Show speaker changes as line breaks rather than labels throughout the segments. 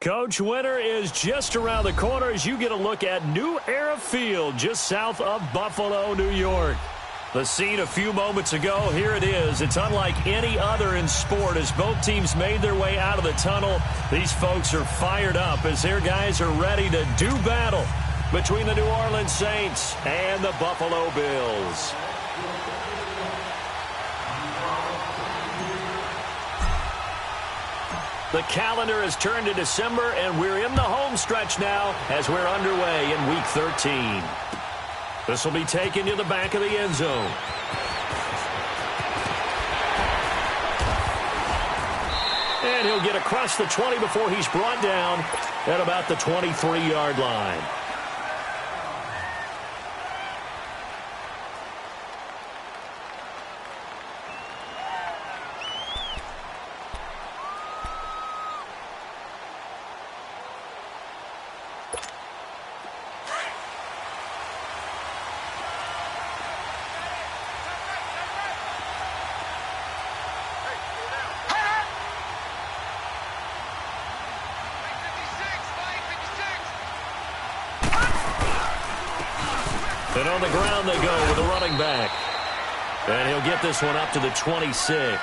Coach, winter is just around the corner as you get a look at New Era Field just south of Buffalo, New York. The scene a few moments ago, here it is. It's unlike any other in sport as both teams made their way out of the tunnel. These folks are fired up as their guys are ready to do battle between the New Orleans Saints and the Buffalo Bills. The calendar has turned to December, and we're in the home stretch now as we're underway in Week 13. This will be taken to the back of the end zone. And he'll get across the 20 before he's brought down at about the 23-yard line. And on the ground they go with a running back. And he'll get this one up to the 26.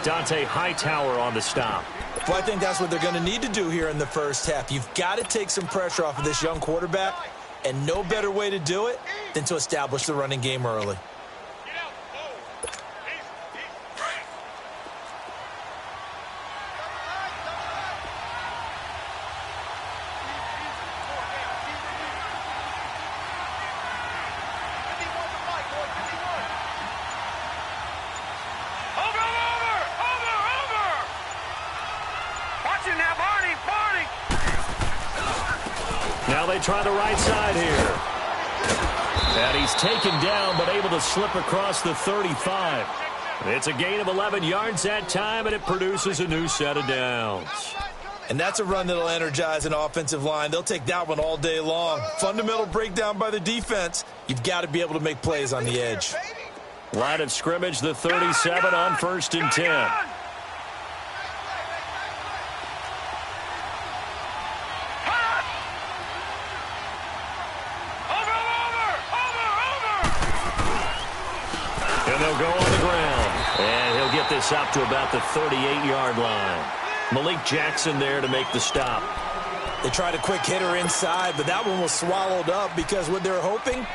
Dante Hightower on the stop.
Well, I think that's what they're going to need to do here in the first half. You've got to take some pressure off of this young quarterback, and no better way to do it than to establish the running game early.
Now they try the right side here. And he's taken down but able to slip across the 35. It's a gain of 11 yards that time, and it produces a new set of downs.
And that's a run that'll energize an offensive line. They'll take that one all day long. Fundamental breakdown by the defense. You've got to be able to make plays on the edge.
Line of scrimmage, the 37 on 1st and 10. They'll go on the ground, and he'll get this up to about the 38-yard line. Malik Jackson there to make the stop.
They tried a quick hitter inside, but that one was swallowed up because what they're hoping,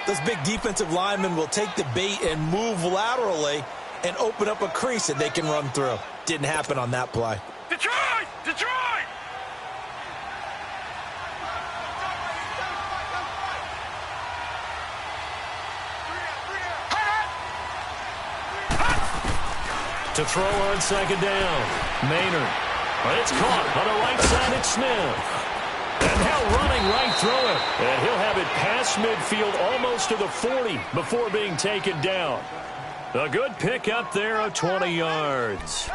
those big defensive linemen will take the bait and move laterally and open up a crease that they can run through. Didn't happen on that play.
Detroit! Detroit!
To throw on second down. Maynard. But it's caught on the right side. It's Smith. And now running right through it. And he'll have it past midfield almost to the 40 before being taken down. A good pickup there of 20 yards.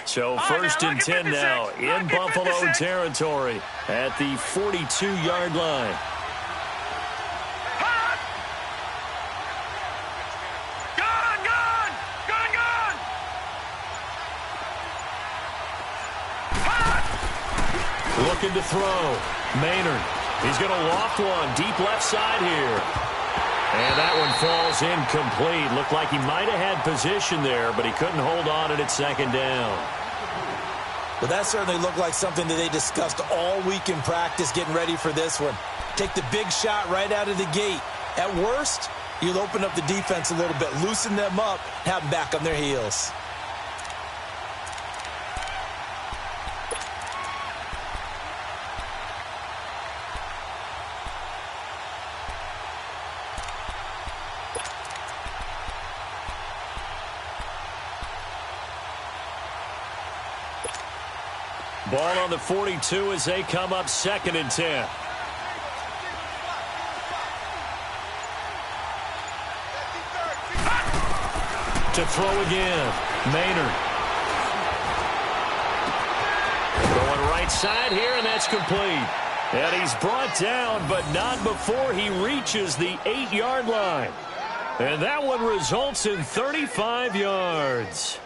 So 1st and 10 now in Buffalo territory at the 42-yard line. Looking to throw. Maynard. He's going to loft one deep left side here. And that one falls incomplete. Looked like he might have had position there, but he couldn't hold on at second down.
Well, that certainly looked like something that they discussed all week in practice getting ready for this one. Take the big shot right out of the gate. At worst, you'll open up the defense a little bit, loosen them up, have them back on their heels.
Ball on the 42 as they come up 2nd and 10. To throw again. Maynard. Going right side here, and that's complete. And he's brought down, but not before he reaches the 8-yard line. And that one results in 35 yards.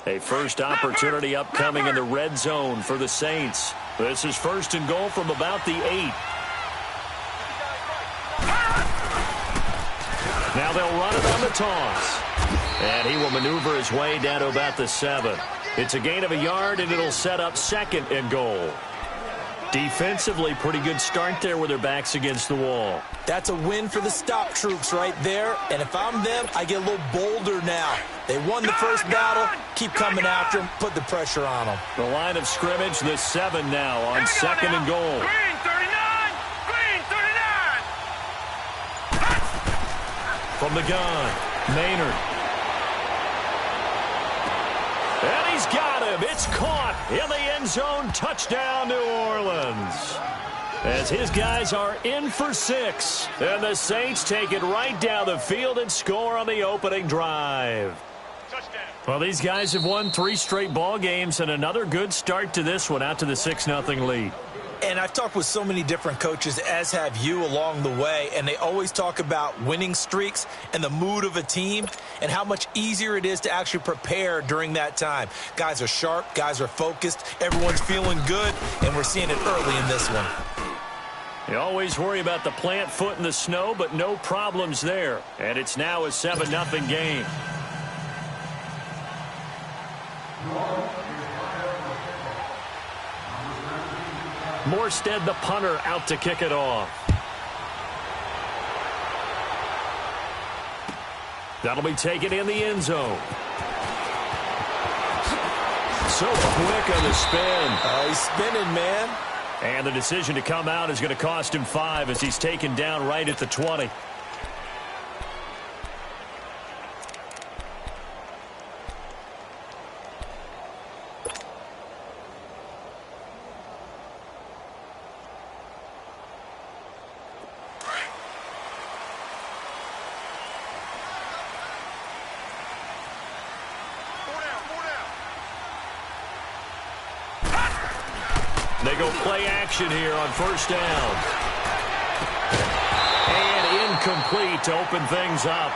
A first opportunity upcoming in the red zone for the Saints. This is first and goal from about the 8. Now they'll run it on the toss. And he will maneuver his way down to about the 7. It's a gain of a yard, and it'll set up second and goal. Defensively, pretty good start there with their backs against the wall.
That's a win for the stop troops right there. And if I'm them, I get a little bolder now. They won the first battle. Keep coming after them. Put the pressure on them.
The line of scrimmage, the 7 now on second and goal.
Green 39! Green 39!
From the gun, Maynard. And he's got him. It's caught in the end zone. Touchdown, New Orleans. As his guys are in for 6. And the Saints take it right down the field and score on the opening drive.
Touchdown.
Well, these guys have won 3 straight ball games and another good start to this one out to the 6-0 lead.
And I've talked with so many different coaches, as have you, along the way, and they always talk about winning streaks and the mood of a team and how much easier it is to actually prepare during that time. Guys are sharp, guys are focused, everyone's feeling good, and we're seeing it early in this one.
You always worry about the plant foot in the snow, but no problems there. And it's now a 7-0 game. Morstead, the punter, out to kick it off. That'll be taken in the end zone. So quick on the spin.
He's spinning, man.
And the decision to come out is going to cost him 5 as he's taken down right at the 20. They go play action here on first down. And incomplete to open things up.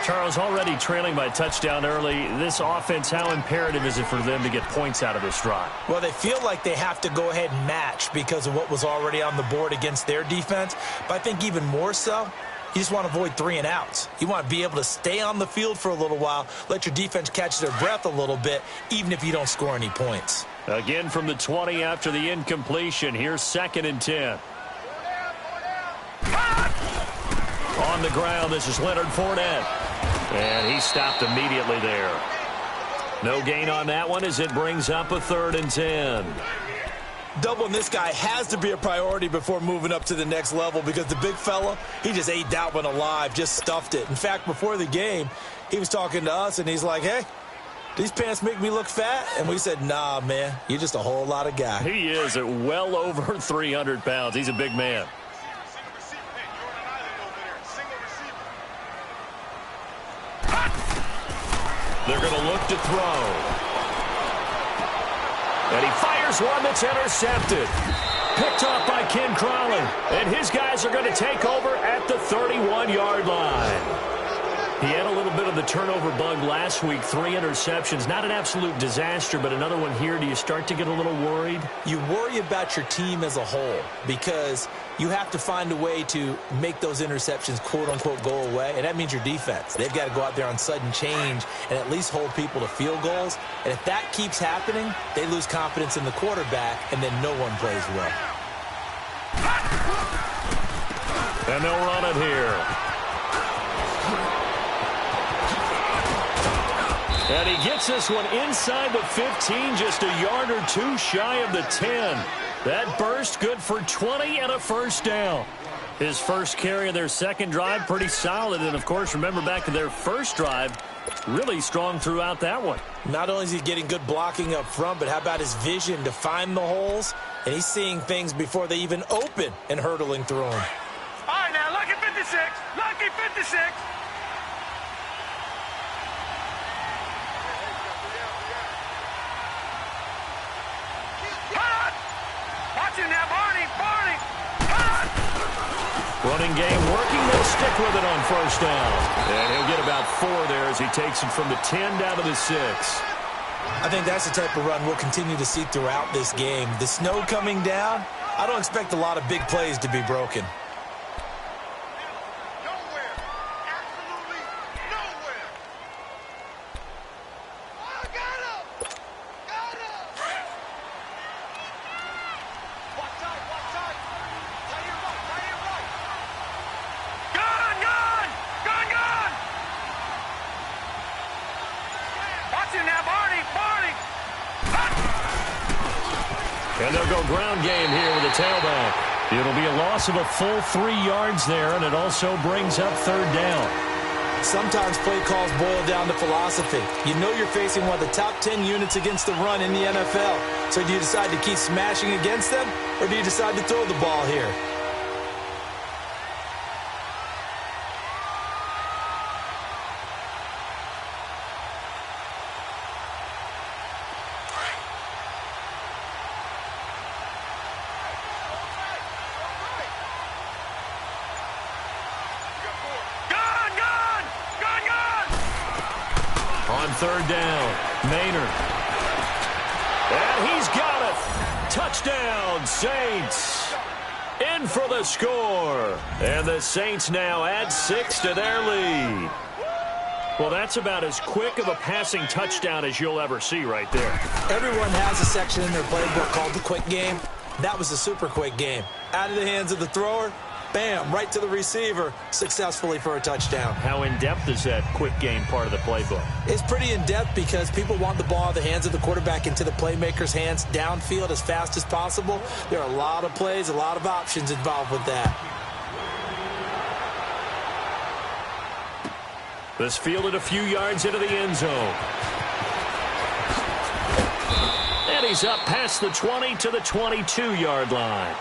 Charles, already trailing by a touchdown early. This offense, how imperative is it for them to get points out of this drive?
Well, they feel like they have to go ahead and match because of what was already on the board against their defense. But I think even more so, you just want to avoid 3 and outs. You want to be able to stay on the field for a little while, let your defense catch their breath a little bit, even if you don't score any points.
Again from the 20 after the incompletion. Here's 2nd and 10. On the ground, this is Leonard Fournette. And he stopped immediately there. No gain on that one as it brings up a 3rd and 10.
Doubling this guy has to be a priority before moving up to the next level because the big fella, he just ate that one alive, just stuffed it. In fact, before the game, he was talking to us, and he's like, hey, these pants make me look fat? And we said, nah, man, you're just a whole lot of guy.
He is at well over 300 pounds. He's a big man. They're going to look to throw. And he fires one that's intercepted. Picked off by Ken Crawley. And his guys are going to take over at the 31-yard line. He had a little bit of the turnover bug last week, 3 interceptions. Not an absolute disaster, but another one here. Do you start to get a little worried?
You worry about your team as a whole because you have to find a way to make those interceptions, quote-unquote, go away, and that means your defense. They've got to go out there on sudden change and at least hold people to field goals. And if that keeps happening, they lose confidence in the quarterback, and then no one plays well.
And they'll run it here. And he gets this one inside the 15, just a yard or 2 shy of the 10. That burst good for 20 and a first down. His first carry of their second drive, pretty solid. And, of course, remember back to their first drive, really strong throughout that one.
Not only is he getting good blocking up front, but how about his vision to find the holes? And he's seeing things before they even open and hurdling through them.
All right, now, lucky 56. Lucky 56. Cut! Watch it now, Barney. Barney. Cut!
Running game working. They'll stick with it on first down. And he'll get about 4 there as he takes it from the 10 down to the 6.
I think that's the type of run we'll continue to see throughout this game. The snow coming down, I don't expect a lot of big plays to be broken.
Nowhere. Absolutely nowhere. Oh, got him. Got him. Watch out. Watch out. Right here, right. Right here, right. Gone. Gone. Gone. Gone. Watch it now, Barney. Barney.
And they'll go ground game here with the tailback. It'll be a loss of a full 3 yards there, and it also brings up third down.
Sometimes play calls boil down to philosophy. You know you're facing one of the top 10 units against the run in the NFL. So do you decide to keep smashing against them, or do you decide to throw the ball here?
Gone. Gone. Gone. Gone.
On third down, Maynard. And he's got it. Touchdown, Saints. In for the score. And the Saints now add 6 to their lead. Well, that's about as quick of a passing touchdown as you'll ever see right there.
Everyone has a section in their playbook called the quick game. That was a super quick game. Out of the hands of the thrower, bam, right to the receiver, successfully for a touchdown.
How in-depth is that quick game part of the playbook?
It's pretty in-depth because people want the ball out of the hands of the quarterback into the playmaker's hands downfield as fast as possible. There are a lot of plays, a lot of options involved with that.
This fielded a few yards into the end zone. And he's up past the 20 to the 22-yard line.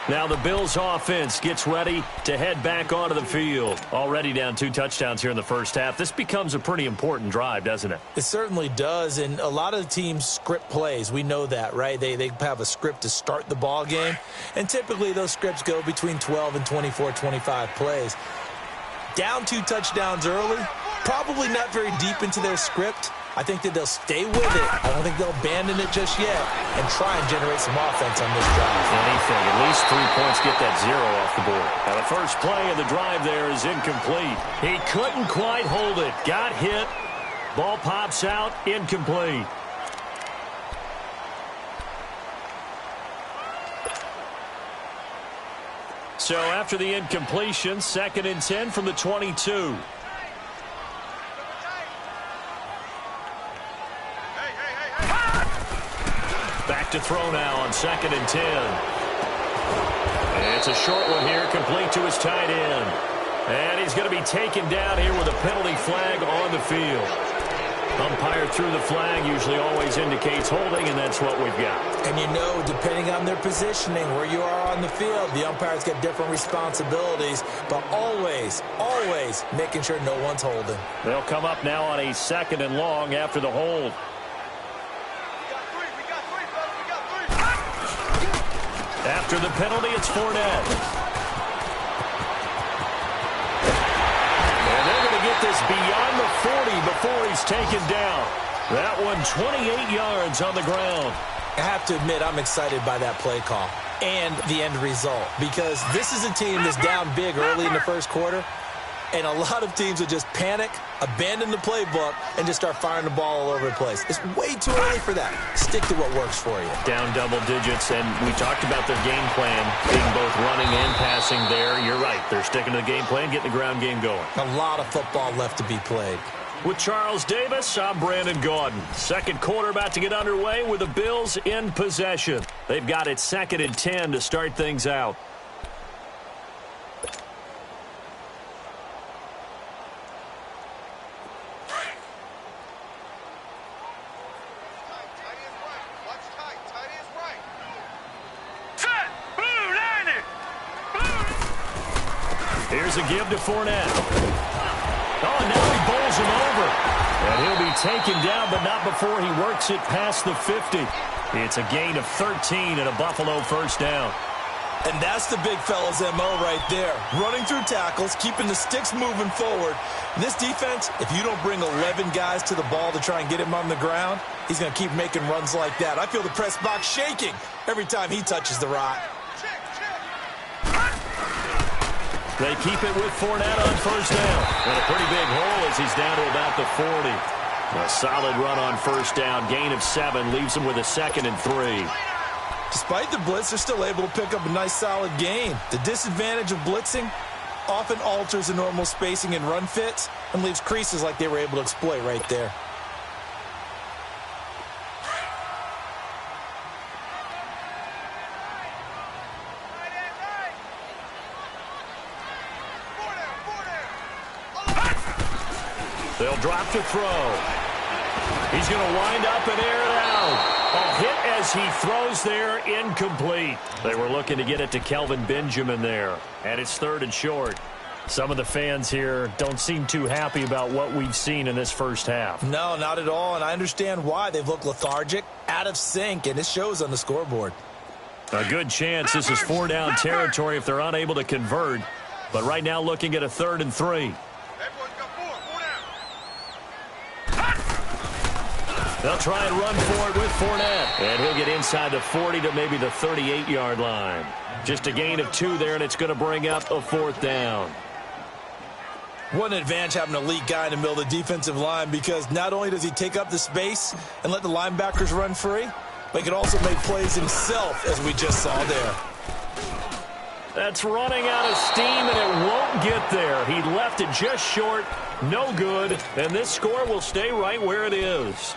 Now the Bills offense gets ready to head back onto the field. Already down 2 touchdowns here in the first half. This becomes a pretty important drive, doesn't it?
It certainly does, and a lot of the teams script plays. We know that, right? They have a script to start the ball game, and typically those scripts go between 12 and 24, 25 plays. Down 2 touchdowns early, probably not very deep into their script. I think that they'll stay with it. I don't think they'll abandon it just yet and try and generate some offense on this drive.
Anything. At least 3 points get that 0 off the board. Now the first play of the drive there is incomplete. He couldn't quite hold it. Got hit. Ball pops out. Incomplete. So after the incompletion, 2nd and 10 from the 22. Back to throw now on 2nd and 10. And it's a short one here, complete to his tight end. And he's going to be taken down here with a penalty flag on the field. Umpire threw the flag, usually always indicates holding, and that's what we've got.
And you know, depending on their positioning, where you are on the field, the umpire's got different responsibilities, but always, always making sure no one's holding.
They'll come up now on a 2nd and long after the hold. After the penalty, it's Fournette. And they're going to get this beyond the 40 before he's taken down. That one 28 yards on the ground.
I have to admit, I'm excited by that play call and the end result, because this is a team that's down big early in the first quarter, and a lot of teams will just panic, abandon the playbook, and just start firing the ball all over the place. It's way too early for that. Stick to what works for you.
Down double digits, and we talked about their game plan being both running and passing there. You're right. They're sticking to the game plan, getting the ground game going.
A lot of football left to be played.
With Charles Davis, I'm Brandon Gaudin. Second quarter about to get underway with the Bills in possession. They've got it 2nd and 10 to start things out. Here's a give to Fournette. Oh, and now he bowls him over. And he'll be taken down, but not before he works it past the 50. It's a gain of 13 and a Buffalo first down.
And that's the big fella's MO right there. Running through tackles, keeping the sticks moving forward. And this defense, if you don't bring 11 guys to the ball to try and get him on the ground, he's going to keep making runs like that. I feel the press box shaking every time he touches the rock.
They keep it with Fournette on first down. And a pretty big hole as he's down to about the 40. A solid run on first down. Gain of 7 leaves him with a 2nd and 3.
Despite the blitz, they're still able to pick up a nice solid gain. The disadvantage of blitzing often alters the normal spacing and run fits and leaves creases like they were able to exploit right there.
They'll drop to throw. He's going to wind up and air it out. A hit as he throws there, incomplete. They were looking to get it to Kelvin Benjamin there. And it's 3rd and short. Some of the fans here don't seem too happy about what we've seen in this first half.
No, not at all, and I understand why. They've looked lethargic, out of sync, and it shows on the scoreboard.
A good chance this is 4-down territory if they're unable to convert. But right now looking at a 3rd and 3. They'll try and run for it with Fournette. And he'll get inside the 40 to maybe the 38-yard line. Just a gain of 2 there, and it's going to bring up a 4th down.
What an advantage having an elite guy in the middle of the defensive line, because not only does he take up the space and let the linebackers run free, but he can also make plays himself, as we just saw there.
That's running out of steam, and it won't get there. He left it just short, no good, and this score will stay right where it is.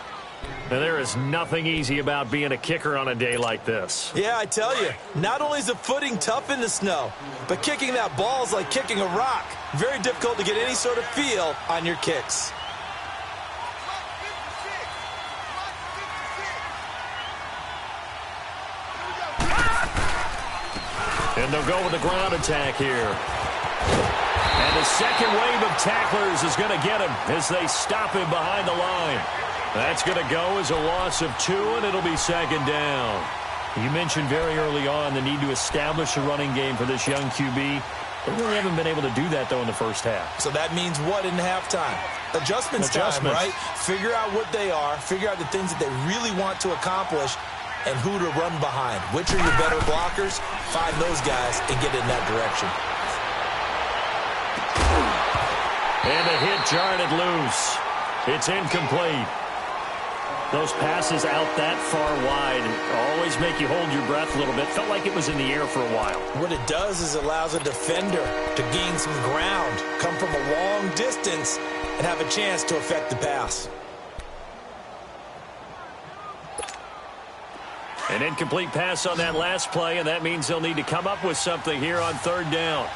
And there is nothing easy about being a kicker on a day like this.
Yeah, I tell you, not only is the footing tough in the snow, but kicking that ball is like kicking a rock. Very difficult to get any sort of feel on your kicks.
And they'll go with the ground attack here. And the second wave of tacklers is going to get him as they stop him behind the line. That's going to go as a loss of 2, and it'll be 2nd down. You mentioned very early on the need to establish a running game for this young QB. They really haven't been able to do that, though, in the first half.
So that means what in halftime? Adjustments time, right? Figure out what they are, figure out the things that they really want to accomplish, and who to run behind. Which are your better blockers? Find those guys and get in that direction.
And the hit jarred it loose. It's incomplete. Those passes out that far wide always make you hold your breath a little bit. Felt like it was in the air for a while.
What it does is it allows a defender to gain some ground, come from a long distance, and have a chance to affect the pass.
An incomplete pass on that last play, and that means they'll need to come up with something here on 3rd down.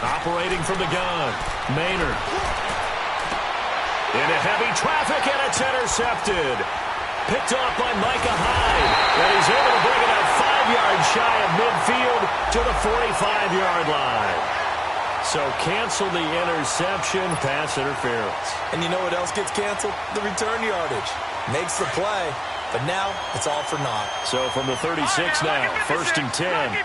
Operating from the gun, Maynard. Into heavy traffic, and it's intercepted. Picked off by Micah Hyde. And he's able to bring it up 5 yards shy of midfield to the 45-yard line. So cancel the interception, pass interference.
And you know what else gets canceled? The return yardage. Makes the play, but now it's all for naught.
So from the 36 now, 1st and 10.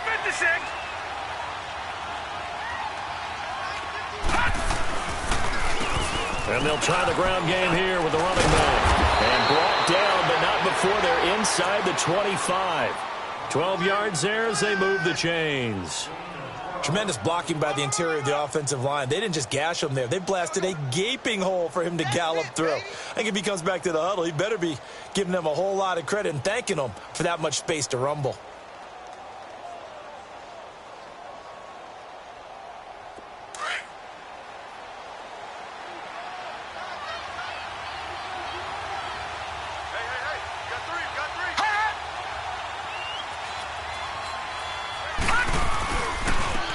And they'll try the ground game here with the running back. And brought down, but not before they're inside the 25. 12 yards there as they move the chains.
Tremendous blocking by the interior of the offensive line. They didn't just gash him there. They blasted a gaping hole for him to gallop through. I think if he comes back to the huddle, he better be giving them a whole lot of credit and thanking them for that much space to rumble.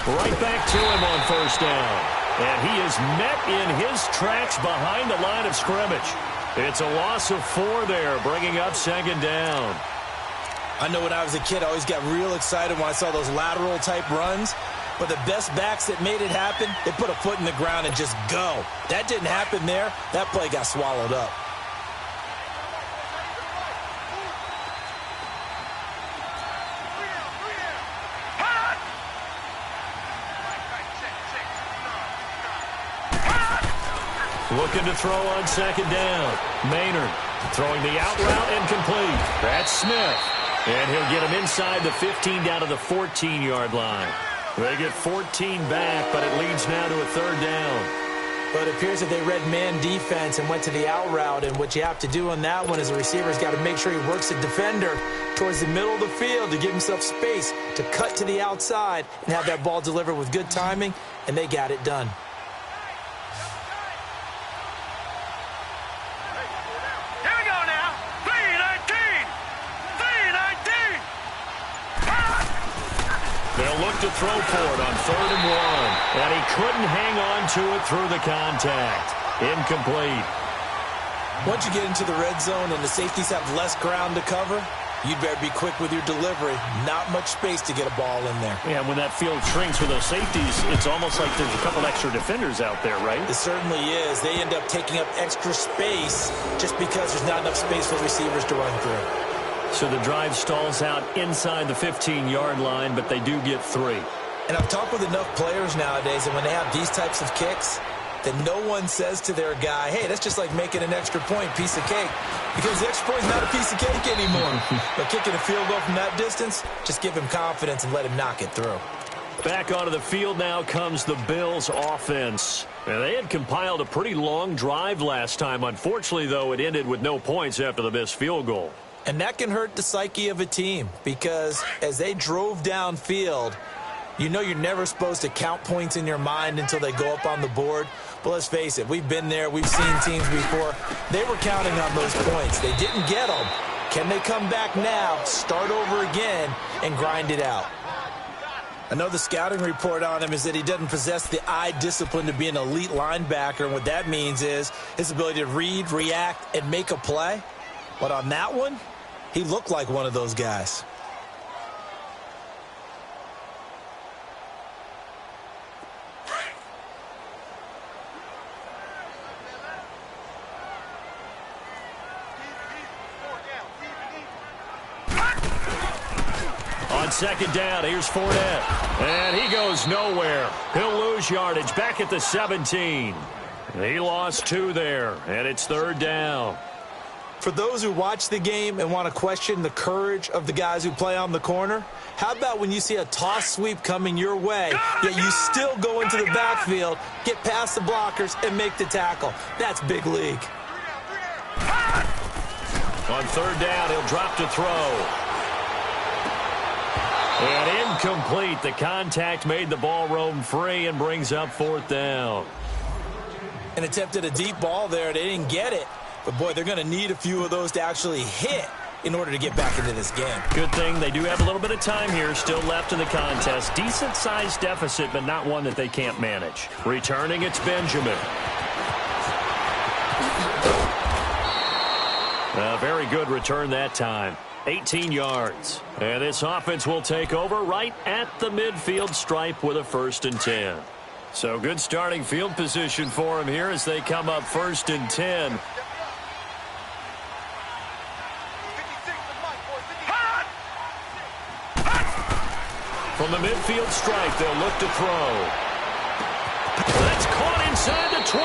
Right back to him on 1st down. And he is met in his tracks behind the line of scrimmage. It's a loss of 4 there, bringing up second down.
I know when I was a kid, I always got real excited when I saw those lateral-type runs. But the best backs that made it happen, they put a foot in the ground and just go. That didn't happen there. That play got swallowed up.
Looking to throw on second down. Maynard throwing the out route incomplete. That's Smith. And he'll get him inside the 15 down to the 14-yard line. They get 14 back, but it leads now to a third down.
But it appears that they read man defense and went to the out route. And what you have to do on that one is the receiver's got to make sure he works the defender towards the middle of the field to give himself space to cut to the outside and have that ball delivered with good timing, and they got it done.
To throw for it on 3rd and 1. And he couldn't hang on to it through the contact. Incomplete.
Once you get into the red zone and the safeties have less ground to cover, you'd better be quick with your delivery. Not much space to get a ball in there.
Yeah, when that field shrinks with those safeties, it's almost like there's a couple extra defenders out there, right?
It certainly is. They end up taking up extra space just because there's not enough space for receivers to run through.
So the drive stalls out inside the 15-yard line, but they do get 3.
And I've talked with enough players nowadays, and when they have these types of kicks, that no one says to their guy, hey, that's just like making an extra point, piece of cake. Because the extra point is not a piece of cake anymore. But kicking a field goal from that distance, just give him confidence and let him knock it through.
Back onto the field now comes the Bills offense. And they had compiled a pretty long drive last time. Unfortunately, though, it ended with no points after the missed field goal.
And that can hurt the psyche of a team because as they drove downfield, you know you're never supposed to count points in your mind until they go up on the board. But let's face it, we've been there. We've seen teams before. They were counting on those points. They didn't get them. Can they come back now, start over again, and grind it out? I know the scouting report on him is that he doesn't possess the eye discipline to be an elite linebacker. And what that means is his ability to read, react, and make a play. But on that one, he looked like one of those guys.
On second down, here's Fournette. And he goes nowhere. He'll lose yardage back at the 17. He lost 2 there, and it's third down.
For those who watch the game and want to question the courage of the guys who play on the corner, how about when you see a toss sweep coming your way, yet you still go into the backfield, get past the blockers, and make the tackle? That's big league.
On third down, he'll drop to throw. And incomplete. The contact made the ball roam free and brings up 4th down.
And attempted a deep ball there. They didn't get it. But, boy, they're going to need a few of those to actually hit in order to get back into this game.
Good thing they do have a little bit of time here still left in the contest. Decent-sized deficit, but not one that they can't manage. Returning, it's Benjamin. A very good return that time. 18 yards. And this offense will take over right at the midfield stripe with a 1st and 10. So good starting field position for them here as they come up 1st and 10. From the midfield stripe, they'll look to throw. That's caught inside the 20.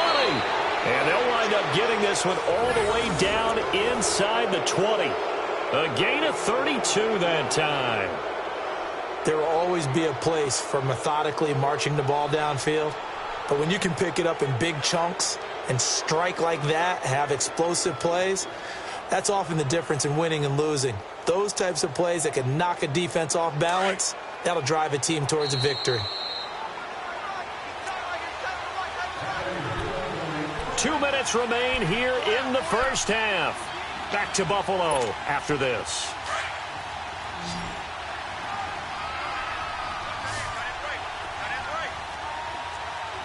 And they'll wind up getting this one all the way down inside the 20. A gain of 32 that time.
There will always be a place for methodically marching the ball downfield. But when you can pick it up in big chunks and strike like that, have explosive plays, that's often the difference in winning and losing. Those types of plays that can knock a defense off balance, that'll drive a team towards a victory.
2 minutes remain here in the first half. Back to Buffalo after this.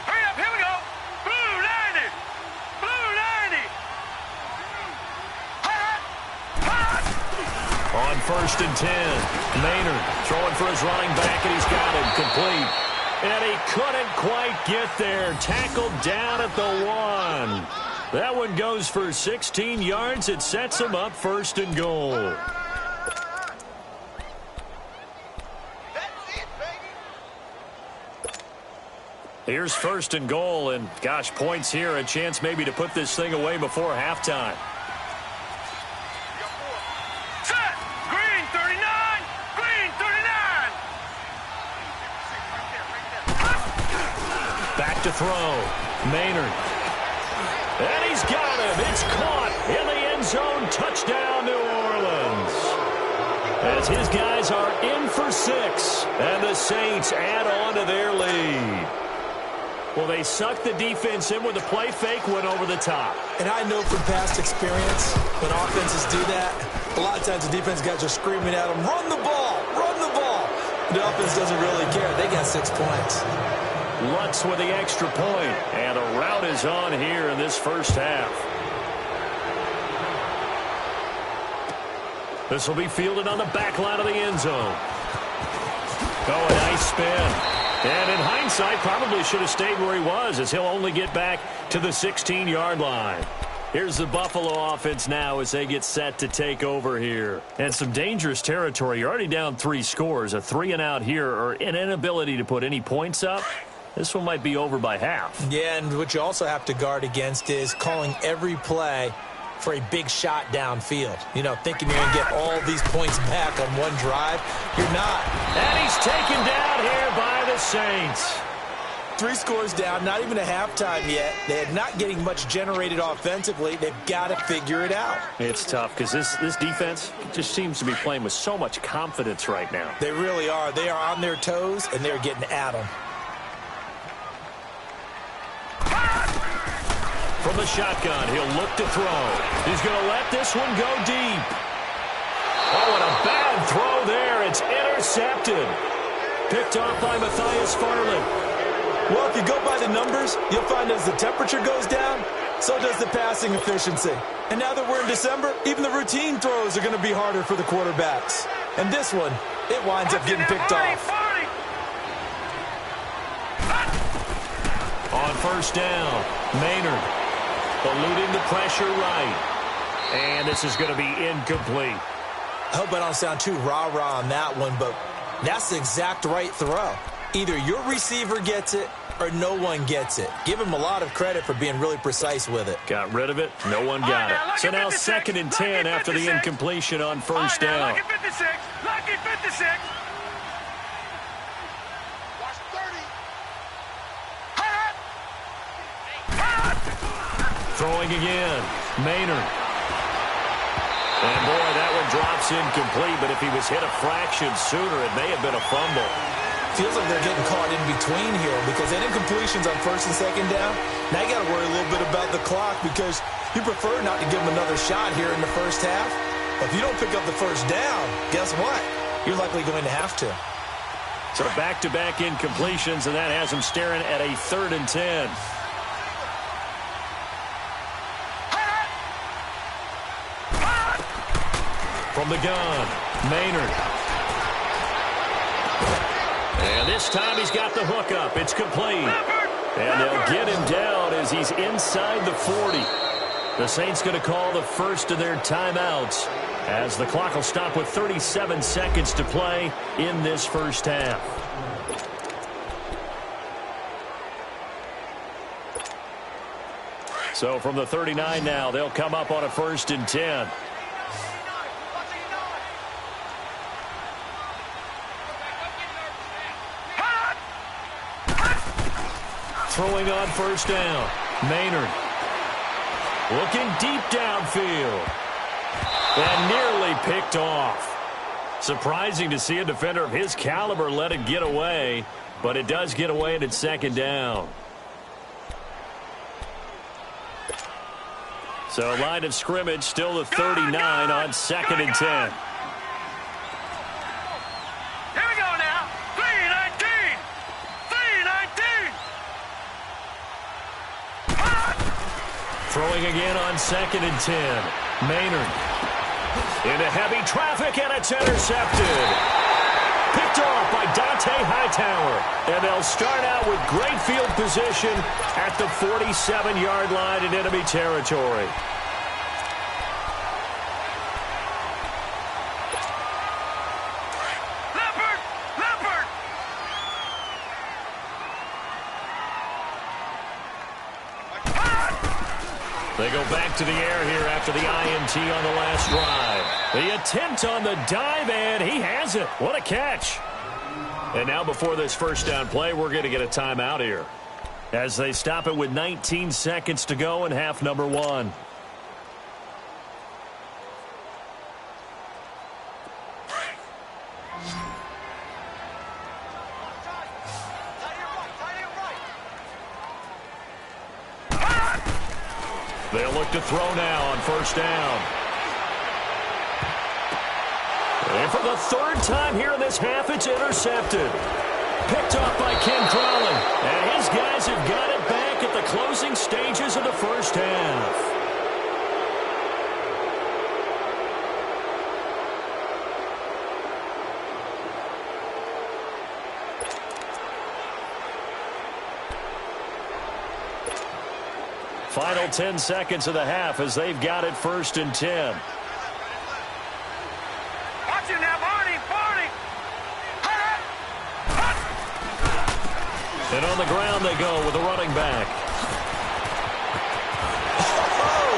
Hurry up, here we go. Blue 90. Blue 90.
On 1st and 10, Maynard throwing for his running back, and he's got him complete. And he couldn't quite get there. Tackled down at the 1. That one goes for 16 yards. It sets him up 1st and goal. Here's 1st and goal, and gosh, points here. A chance maybe to put this thing away before halftime.
Set! Green 39! Green 39!
Back to throw. Maynard. And he's got him. It's caught in the end zone. Touchdown, New Orleans. As his guys are in for 6, and the Saints add on to their lead. Well, they sucked the defense in with a play fake, went over the top.
And I know from past experience, when offenses do that, a lot of times the defense guys are screaming at them, run the ball, run the ball. The offense doesn't really care. They got 6 points.
Lutz with the extra point, and a rout is on here in this first half. This will be fielded on the back line of the end zone. Oh, a nice spin. And in hindsight, probably should have stayed where he was, as he'll only get back to the 16-yard line. Here's the Buffalo offense now as they get set to take over here. And some dangerous territory. You're already down 3 scores. A 3-and-out here, or an inability to put any points up. This one might be over by half.
Yeah, and what you also have to guard against is calling every play for a big shot downfield. You know, thinking you're going to get all these points back on one drive. You're not.
And he's taken down here by the Saints.
3 scores down, not even a halftime yet. They're not getting much generated offensively. They've got to figure it out.
It's tough because this defense just seems to be playing with so much confidence right now.
They really are. They are on their toes, and they're getting at them.
From the shotgun, he'll look to throw. He's going to let this one go deep. Oh, and a bad throw there. It's intercepted. Picked off by Matthias Farley.
Well, if you go by the numbers, you'll find as the temperature goes down, so does the passing efficiency. And now that we're in December, even the routine throws are going to be harder for the quarterbacks. And this one, it winds up getting picked off.
On 1st down, Maynard eluding the pressure right. And this is going to be incomplete.
I hope I don't sound too rah-rah on that one, but that's the exact right throw. Either your receiver gets it or no one gets it. Give him a lot of credit for being really precise with it.
Got rid of it. No one got it. So now 2nd and 10 after the incompletion on 1st down.
Lucky 56. Lucky 56. Watch 30.
Throwing again. Maynard. And boy, that one drops incomplete, but if he was hit a fraction sooner, it may have been a fumble.
Feels like they're getting caught in between here because that incompletion's on 1st and 2nd down. Now you got to worry a little bit about the clock because you prefer not to give them another shot here in the first half. But if you don't pick up the 1st down, guess what? You're likely going to have to.
So back-to-back incompletions, and that has him staring at a 3rd and 10. From the gun, Maynard. And this time he's got the hook up. It's complete. And they'll get him down as he's inside the 40. The Saints going to call the first of their timeouts as the clock will stop with 37 seconds to play in this first half. So from the 39 now, they'll come up on a 1st and 10. Throwing on 1st down. Maynard. Looking deep downfield. And nearly picked off. Surprising to see a defender of his caliber let it get away. But it does get away and it's 2nd down. So line of scrimmage still the 39 on 2nd and 10.
Here we go now. 3-19. 3-19.
Throwing again on 2nd and 10. Maynard. Into heavy traffic, and it's intercepted. Picked off by Dante Hightower. And they'll start out with great field position at the 47-yard line in enemy territory. They go back to the air here after the INT on the last drive. The attempt on the dive, and he has it. What a catch. And now before this first down play, we're going to get a timeout here as they stop it with 19 seconds to go in half number one. They'll look to throw now on first down. And for the third time here in this half, it's intercepted. Picked off by Ken Crowley. And his guys have got it back at the closing stages of the first half. Final 10 seconds of the half as they've got it first and 10.
Watch it now, Barney!
And on the ground they go with the running back.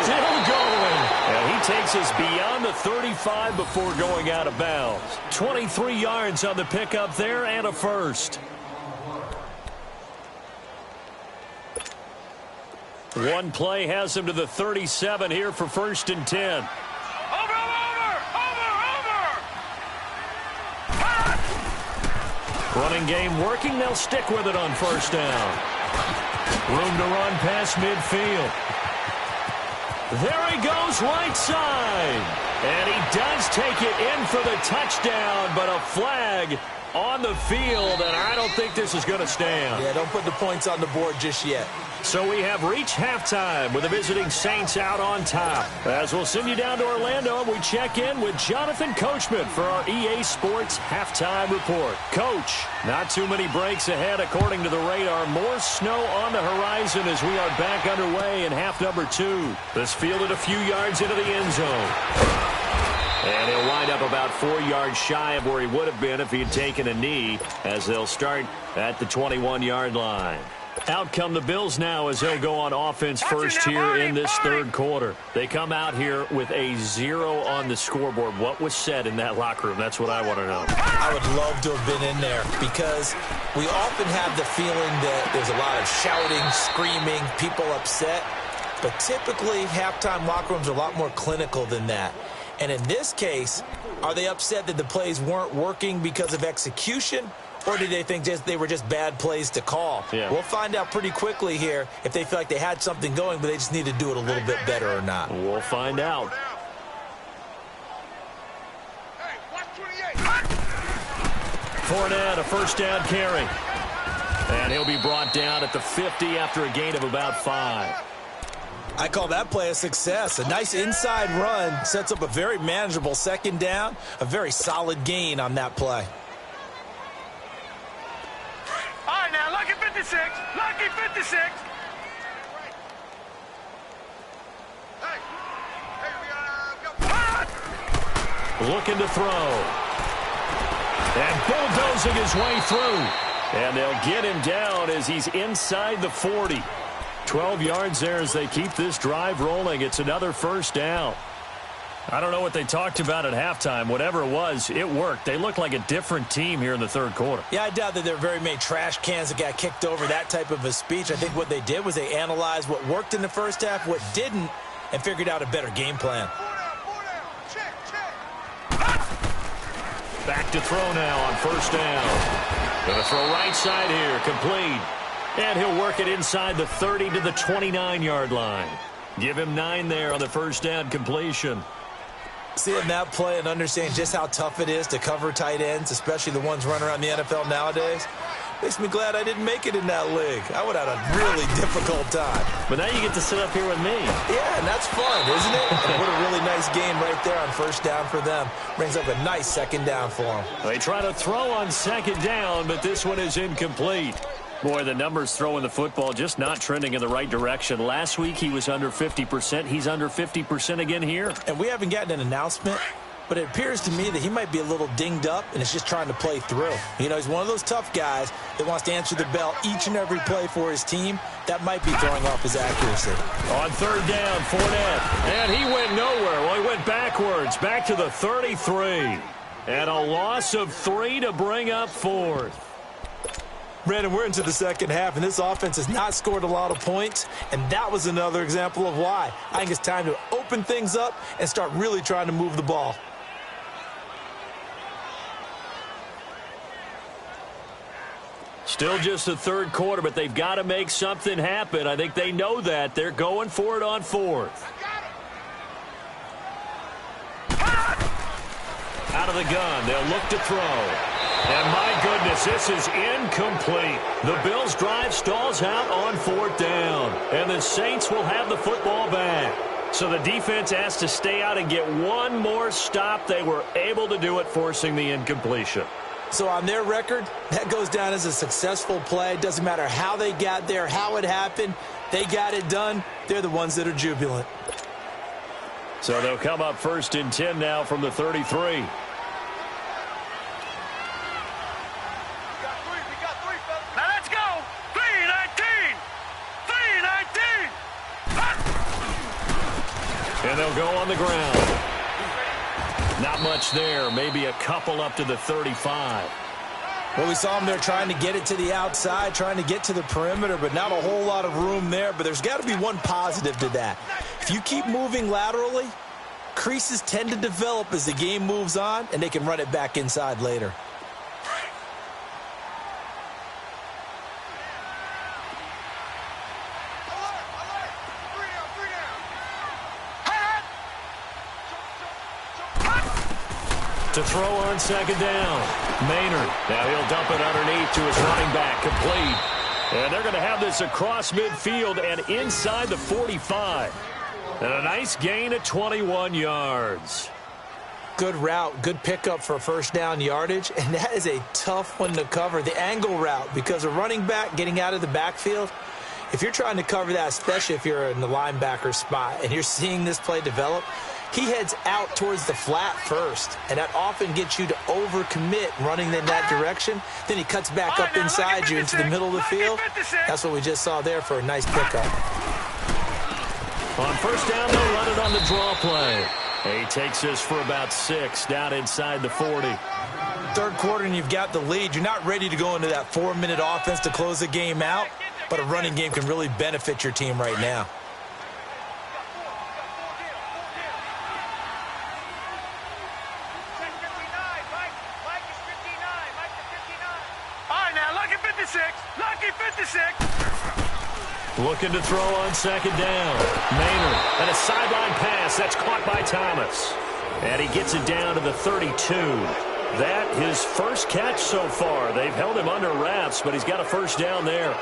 Still going. And he takes us beyond the 35 before going out of bounds. 23 yards on the pickup there and a first. One play has him to the 37 here for first and 10.
Over!
Running game working. They'll stick with it on first down. Room to run past midfield. There he goes right side. And he does take it in for the touchdown, but a flag on the field, and I don't think this is going to stand.
Yeah, don't put the points on the board just yet.
So we have reached halftime with the visiting Saints out on top. As we'll send you down to Orlando, we check in with Jonathan Coachman for our EA Sports Halftime Report. Coach, not too many breaks ahead according to the radar. More snow on the horizon as we are back underway in half number 2. This fielded a few yards into the end zone. And he'll wind up about 4 yards shy of where he would have been if he had taken a knee, as they'll start at the 21-yard line. Out come the Bills now as they'll go on offense first here in this third quarter. They come out here with a 0 on the scoreboard. What was said in that locker room? That's what I want to know.
I would love to have been in there because we often have the feeling that there's a lot of shouting, screaming, people upset. But typically, halftime locker rooms are a lot more clinical than that. And in this case, are they upset that the plays weren't working because of execution? Or did they think they were just bad plays to call?
Yeah.
We'll find out pretty quickly here if they feel like they had something going, but they just need to do it a little bit better or not.
We'll find out.
Hey, watch 28.
Fournette, a first down carry. And he'll be brought down at the 50 after a gain of about 5.
I call that play a success. A nice inside run sets up a very manageable second down, a very solid gain on that play.
All right, now, lucky 56. Lucky 56. Hey, we got
Looking to throw. And bulldozing his way through. And they'll get him down as he's inside the 40. 12 yards there as they keep this drive rolling. It's another first down. I don't know what they talked about at halftime. Whatever it was, it worked. They look like a different team here in the third quarter.
Yeah, I doubt that there are very many trash cans that got kicked over, that type of a speech. I think what they did was they analyzed what worked in the first half, what didn't, and figured out a better game plan.
check.
Back to throw now on first down. Going to throw right side here, complete. And he'll work it inside the 30 to the 29-yard line. Give him 9 there on the first down completion.
Seeing that play and understanding just how tough it is to cover tight ends, especially the ones running around the NFL nowadays, Makes me glad I didn't make it in that league. I would have had a really difficult time.
But now you get to sit up here with me.
Yeah, and that's fun, isn't it? And what a really nice game right there on first down for them. Brings up a nice second down for them.
They try to throw on second down, but this one is incomplete. Boy, the numbers throwing the football just not trending in the right direction. Last week he was under 50%. He's under 50% again here.
And we haven't gotten an announcement, but it appears to me that he might be a little dinged up and is just trying to play through. You know, he's one of those tough guys that wants to answer the bell each and every play for his team. That might be throwing off his accuracy.
On third down, Fournette. And he went nowhere. Well, he went backwards, back to the 33. And a loss of 3 to bring up fourth.
Brandon, we're into the second half, and this offense has not scored a lot of points, and that was another example of why. I think it's time to open things up and start really trying to move the ball.
Still just the third quarter, but they've got to make something happen. I think they know that. They're going for it on fourth. Out of the gun, they'll look to throw. And my goodness, this is incomplete. The Bills' drive stalls out on fourth down. And the Saints will have the football back. So the defense has to stay out and get one more stop. They were able to do it, forcing the incompletion.
So on their record, that goes down as a successful play. Doesn't matter how they got there, how it happened. They got it done. They're the ones that are jubilant.
So they'll come up first and 10 now from the 33. And they'll go on the ground. Not much there. Maybe a couple up to the 35.
Well, we saw them there trying to get it to the outside, trying to get to the perimeter, but not a whole lot of room there. But there's got to be one positive to that. If you keep moving laterally, creases tend to develop as the game moves on, and they can run it back inside later.
To throw on second down. Maynard. Now he'll dump it underneath to his running back. Complete. And they're going to have this across midfield and inside the 45. And a nice gain of 21 yards.
Good route. Good pickup for first down yardage. And that is a tough one to cover. The angle route, because a running back getting out of the backfield, if you're trying to cover that, especially if you're in the linebacker spot and you're seeing this play develop, he heads out towards the flat first, and that often gets you to overcommit running in that direction. Then he cuts back up inside you into the middle of the field. That's what we just saw there for a nice pickup.
On first down, they'll run it on the draw play. He takes this for about 6 down inside the 40.
Third quarter, and you've got the lead. You're not ready to go into that 4-minute offense to close the game out, but a running game can really benefit your team right now.
Lucky 56.
Looking to throw on second down. Maynard. And a sideline pass. That's caught by Thomas. And he gets it down to the 32. That his first catch so far. They've held him under wraps, but he's got a first down there.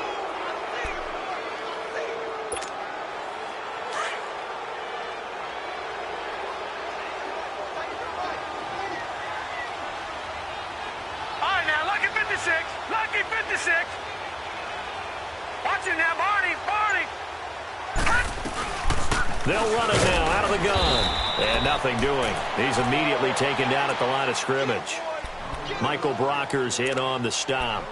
Lucky 56. Watch him now, Barney.
They'll run it now out of the gun. And nothing doing. He's immediately taken down at the line of scrimmage. Michael Brocker's in on the stop.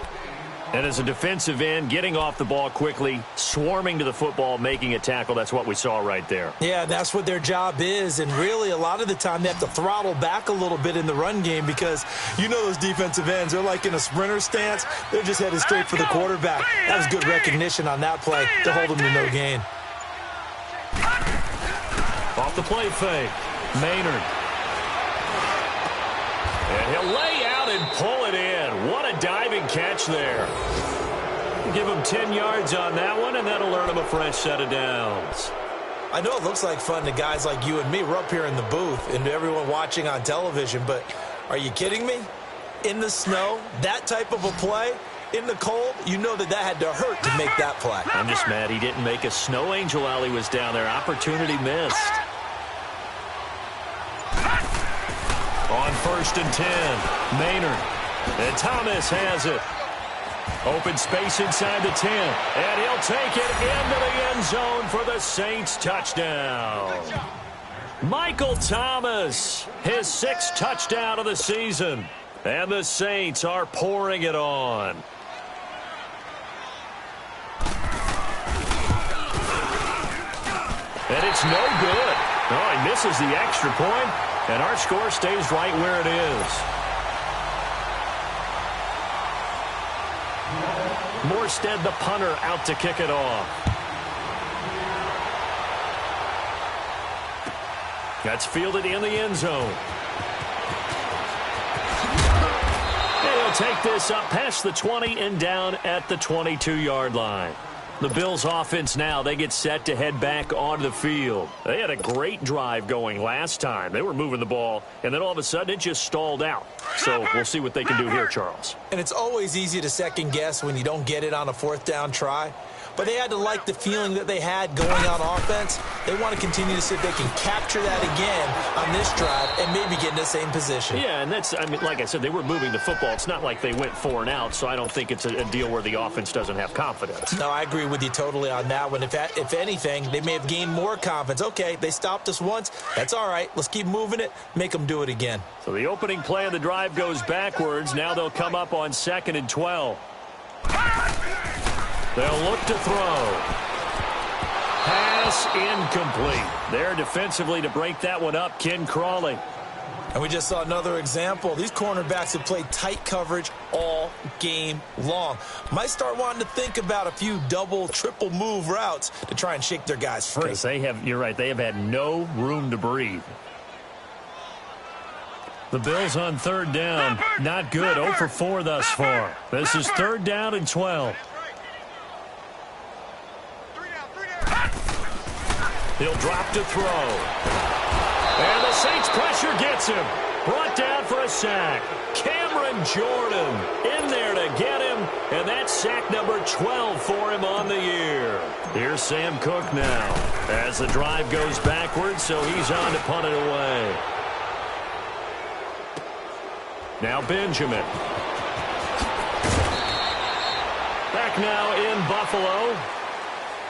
And as a defensive end, getting off the ball quickly, swarming to the football, making a tackle, that's what we saw right there.
Yeah, that's what their job is. And really, a lot of the time, they have to throttle back a little bit in the run game because you know those defensive ends, they're like in a sprinter stance. They're just headed straight for the quarterback. That was good recognition on that play to hold them to no gain.
Off the play fake. Maynard. And he'll lay out and pull it in. What a diving catch there. Give him 10 yards on that one, and that'll earn him a fresh set of downs.
I know it looks like fun to guys like you and me. We're up here in the booth and to everyone watching on television, but are you kidding me? In the snow, that type of a play, in the cold, you know that had to hurt to make that play.
I'm just mad he didn't make a snow angel while he was down there. Opportunity missed. On 1st and 10, Maynard. And Thomas has it. Open space inside the 10. And he'll take it into the end zone for the Saints touchdown. Michael Thomas, his 6th touchdown of the season. And the Saints are pouring it on. And it's no good. Oh, he misses the extra point, and our score stays right where it is. Morstead, the punter, out to kick it off. That's fielded in the end zone. And he'll take this up past the 20 and down at the 22-yard line. The Bills' offense now, they get set to head back onto the field. They had a great drive going last time. They were moving the ball, and then all of a sudden it just stalled out. So we'll see what they can do here, Charles.
And it's always easy to second-guess when you don't get it on a 4th down try. But they had to like the feeling that they had going on offense. They want to continue to see if they can capture that again on this drive and maybe get in the same position.
Yeah, and that's, I mean, like I said, they were moving the football. It's not like they went 4 and out, so I don't think it's a deal where the offense doesn't have confidence.
No, I agree with you totally on that one. If anything, they may have gained more confidence. Okay, they stopped us once. That's all right. Let's keep moving it. Make them do it again.
So the opening play of the drive goes backwards. Now they'll come up on 2nd and 12. They'll look to throw. Pass incomplete. There defensively to break that one up, Ken Crawley.
And we just saw another example. These cornerbacks have played tight coverage all game long. Might start wanting to think about a few double, triple move routes to try and shake their guys free.
Because you're right, they have had no room to breathe. The Bills on 3rd down, not good, 0 for 4 thus far. This is 3rd down and 12. He'll drop to throw. And the Saints pressure gets him. Brought down for a sack. Cameron Jordan in there to get him. And that's sack number 12 for him on the year. Here's Sam Cook now as the drive goes backwards, so he's on to punt it away. Now Benjamin. Back now in Buffalo.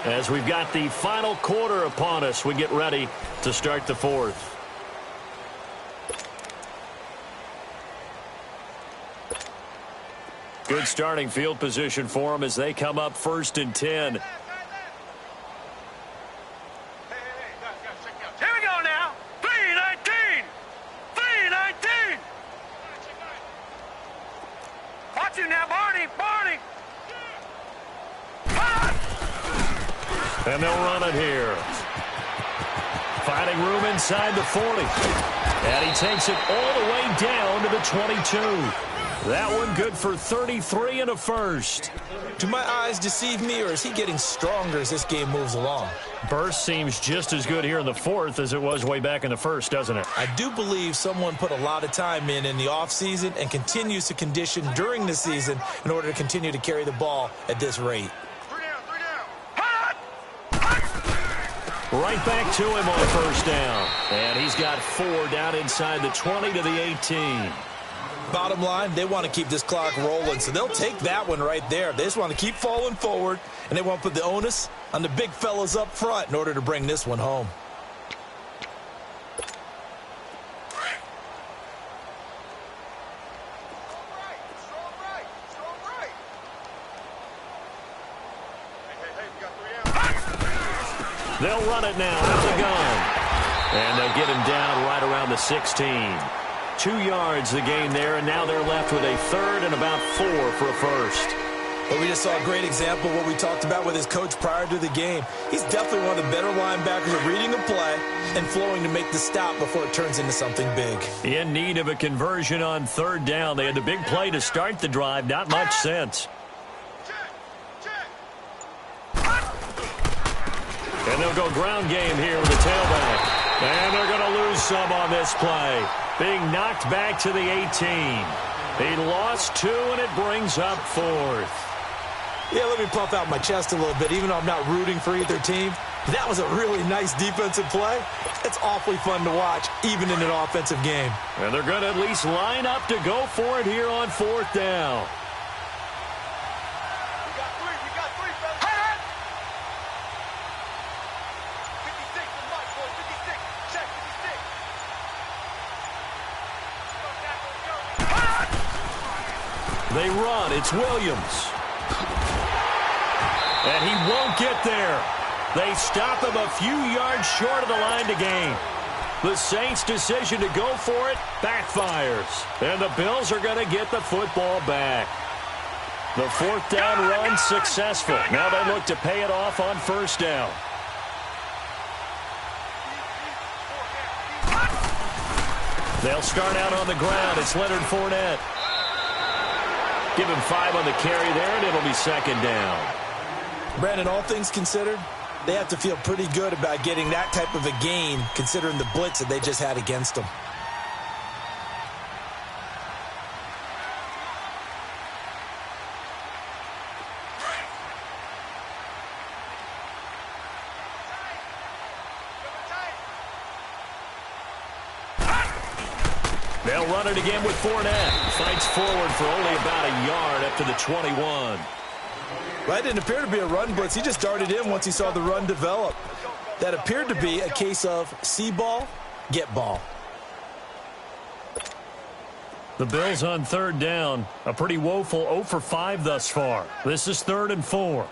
As we've got the final quarter upon us, we get ready to start the 4th. Good starting field position for them as they come up 1st and 10.
Here we go now. 3-19. 3-19. Watch you now, Barney. Barney.
And they'll run it here. Finding room inside the 40. And he takes it all the way down to the 22. That one good for 33 and a first.
Do my eyes deceive me, or is he getting stronger as this game moves along?
Burst seems just as good here in the 4th as it was way back in the 1st, doesn't it?
I do believe someone put a lot of time in the offseason and continues to condition during the season in order to continue to carry the ball at this rate.
Right back to him on 1st down. And he's got 4 down inside the 20 to the 18.
Bottom line, they want to keep this clock rolling, so they'll take that one right there. They just want to keep falling forward, and they want to put the onus on the big fellas up front in order to bring this one home.
They'll run it now out of the gun. And they'll get him down right around the 16. 2 yards the gain there, and now they're left with a 3rd and about 4 for a first.
But we just saw a great example of what we talked about with his coach prior to the game. He's definitely one of the better linebackers at reading a play and flowing to make the stop before it turns into something big.
In need of a conversion on 3rd down. They had the big play to start the drive. Not much sense. And they'll go ground game here with the tailback. And they're going to lose some on this play. Being knocked back to the 18. He lost 2, and it brings up 4th.
Yeah, let me puff out my chest a little bit, even though I'm not rooting for either team. That was a really nice defensive play. It's awfully fun to watch, even in an offensive game.
And they're going to at least line up to go for it here on 4th down.
We got three, fellas. 56 to Mike, boy. 56. Check 56.
They run. It's Williams. And he won't get there. They stop him a few yards short of the line to gain. The Saints' decision to go for it backfires. And the Bills are going to get the football back. The 4th down run successful. Now they look to pay it off on 1st down. They'll start out on the ground. It's Leonard Fournette. Give him 5 on the carry there, and it'll be 2nd down.
Brandon, all things considered, they have to feel pretty good about getting that type of a gain, considering the blitz that they just had against them.
They'll run it again with Fournette. Fights forward for only about a yard up to the 21.
That didn't appear to be a run blitz. He just darted in once he saw the run develop. That appeared to be a case of see ball, get ball.
The Bills on 3rd down. A pretty woeful 0 for 5 thus far. This is 3rd and 4.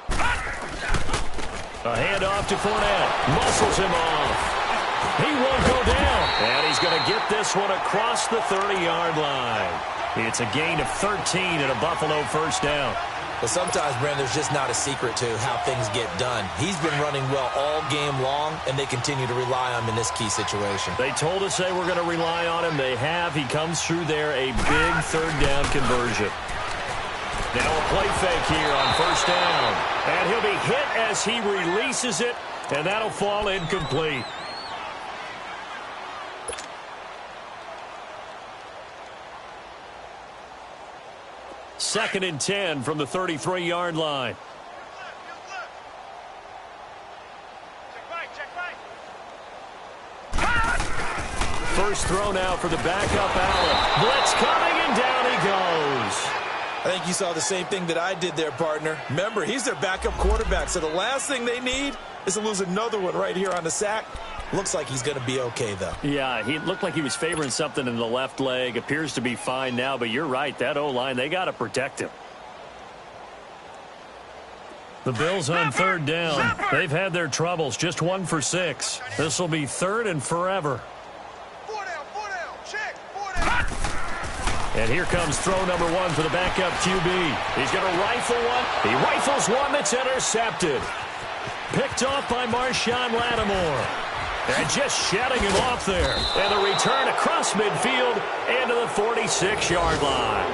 A handoff to Fournette. Muscles him off. He won't go down. And he's going to get this one across the 30-yard line. It's a gain of 13 and a Buffalo 1st down.
But sometimes, Brandon, there's just not a secret to how things get done. He's been running well all game long, and they continue to rely on him in this key situation.
They told us they were going to rely on him. They have. He comes through there, a big 3rd down conversion. Now a play fake here on 1st down. And he'll be hit as he releases it, and that'll fall incomplete. Second and 10 from the 33-yard line. First throw now for the backup Allen. Blitz coming, and down he goes.
I think you saw the same thing that I did there, partner. Remember, he's their backup quarterback, so the last thing they need is to lose another one right here on the sack. Looks like he's going to be okay, though.
Yeah, he looked like he was favoring something in the left leg. Appears to be fine now, but you're right. That O-line, they got to protect him. The Bills on 3rd down. They've had their troubles. Just 1 for 6. This will be 3rd and forever. And here comes throw number 1 for the backup QB. He's going to rifle one. He rifles one that's intercepted. Picked off by Marshawn Lattimore. And just shutting him off there. And the return across midfield into the 46-yard line.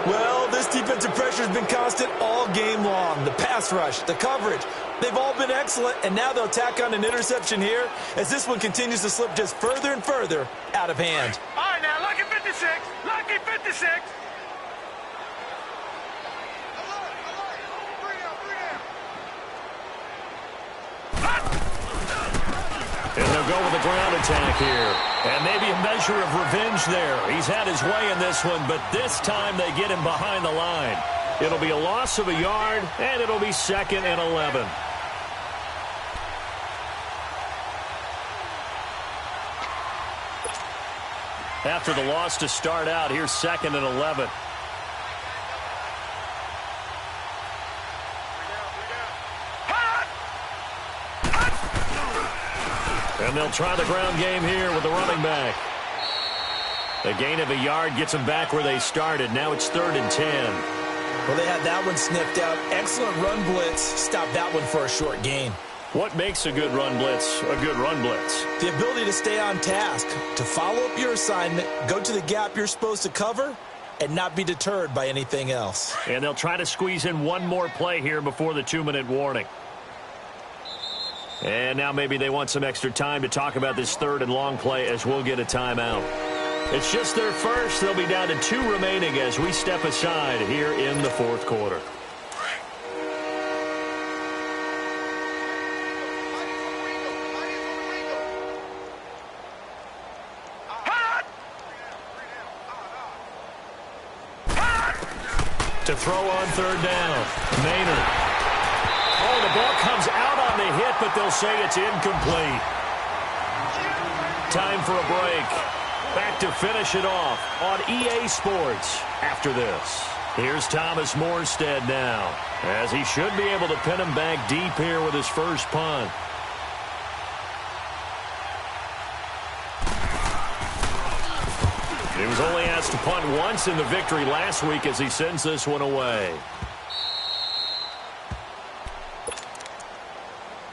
Well, this defensive pressure has been constant all game long. The pass rush, the coverage, they've all been excellent, and now they'll tack on an interception here as this one continues to slip just further and further out of hand.
All right, now, lucky 56. Lucky 56.
And they'll go with a ground attack here. And maybe a measure of revenge there. He's had his way in this one, but this time they get him behind the line. It'll be a loss of a yard, and it'll be 2nd and 11. After the loss to start out, here's 2nd and 11. And they'll try the ground game here with the running back. A gain of a yard gets them back where they started. Now it's 3rd and 10.
Well, they had that one sniffed out. Excellent run blitz. Stop that one for a short gain.
What makes a good run blitz a good run blitz?
The ability to stay on task, to follow up your assignment, go to the gap you're supposed to cover, and not be deterred by anything else.
And they'll try to squeeze in one more play here before the 2-minute warning. And now maybe they want some extra time to talk about this 3rd and long play as we'll get a timeout. It's just their first. They'll be down to 2 remaining as we step aside here in the fourth quarter. To throw on third down, Maynard. Oh, the ball comes out on the hit, but they'll say it's incomplete. Time for a break. Back to finish it off on EA Sports after this. Here's Thomas Morstead now, as he should be able to pin him back deep here with his first punt. He was only asked to punt once in the victory last week as he sends this one away.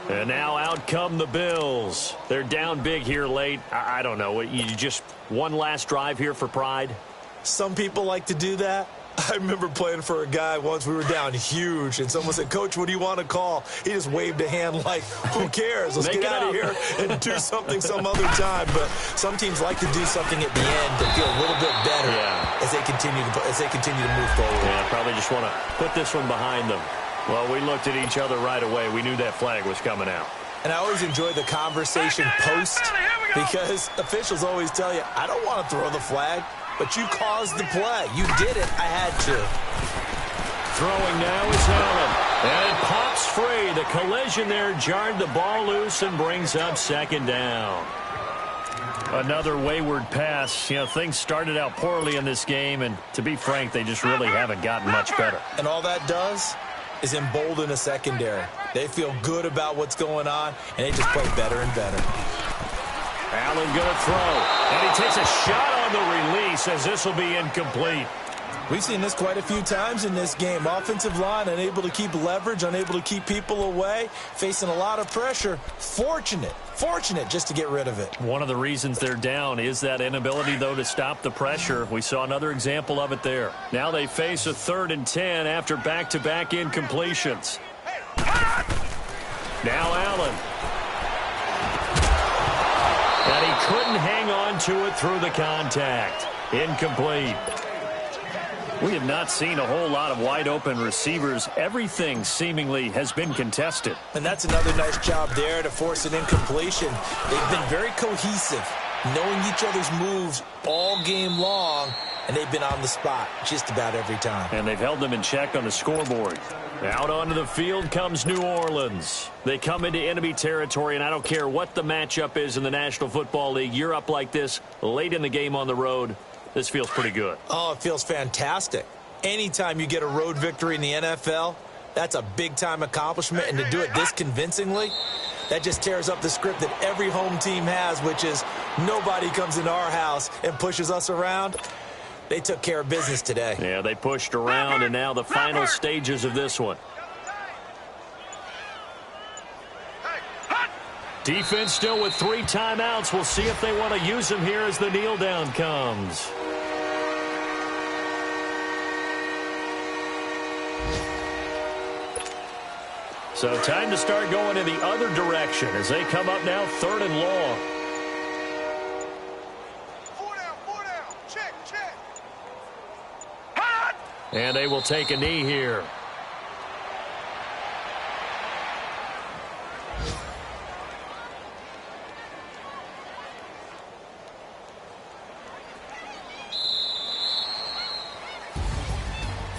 And now out come the Bills. They're down big here late. I don't know. You just one last drive here for pride?
Some people like to do that. I remember playing for a guy once. We were down huge, and someone said, "Coach, what do you want to call?" He just waved a hand like, who cares? Let's get out of here and do something some other time. But some teams like to do something at the end to feel a little bit better as they continue to move forward.
Yeah, probably just want to put this one behind them. Well, we looked at each other right away. We knew that flag was coming out.
And I always enjoy the conversation post because officials always tell you, I don't want to throw the flag, but you caused the play. You did it. I had to.
Throwing now is Allen. And it pops free. The collision there jarred the ball loose and brings up second down. Another wayward pass. You know, things started out poorly in this game, and to be frank, they just really haven't gotten much better.
And all that does is embolden a secondary. They feel good about what's going on, and they just play better and better.
Allen going to throw, and he takes a shot on the release as this will be incomplete.
We've seen this quite a few times in this game. Offensive line unable to keep leverage, unable to keep people away, facing a lot of pressure. Fortunate just to get rid of it.
One of the reasons they're down is that inability, though, to stop the pressure. We saw another example of it there. Now they face a 3rd and 10 after back-to-back incompletions. Now Allen. And he couldn't hang on to it through the contact. Incomplete. We have not seen a whole lot of wide-open receivers. Everything seemingly has been contested.
And that's another nice job there to force an incompletion. They've been very cohesive, knowing each other's moves all game long, and they've been on the spot just about every time.
And they've held them in check on the scoreboard. Out onto the field comes New Orleans. They come into enemy territory, and I don't care what the matchup is in the National Football League. You're up like this late in the game on the road. This feels pretty good.
Oh, it feels fantastic. Anytime you get a road victory in the NFL, that's a big-time accomplishment. And to do it this convincingly, that just tears up the script that every home team has, which is nobody comes into our house and pushes us around. They took care of business today.
Yeah, they pushed around, and now the final stages of this one. Defense still with 3 timeouts. We'll see if they want to use them here as the kneel down comes. So time to start going in the other direction as they come up now 3rd and long.
4 down. Check.
And they will take a knee here.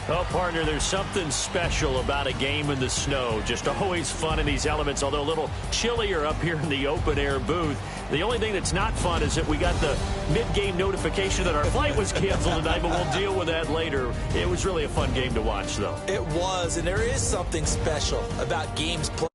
Oh, partner, there's something special about a game in the snow. Just always fun in these elements, although a little chillier up here in the open-air booth. The only thing that's not fun is that we got the mid-game notification that our flight was canceled tonight, but we'll deal with that later. It was really a fun game to watch, though.
It was, and there is something special about games played.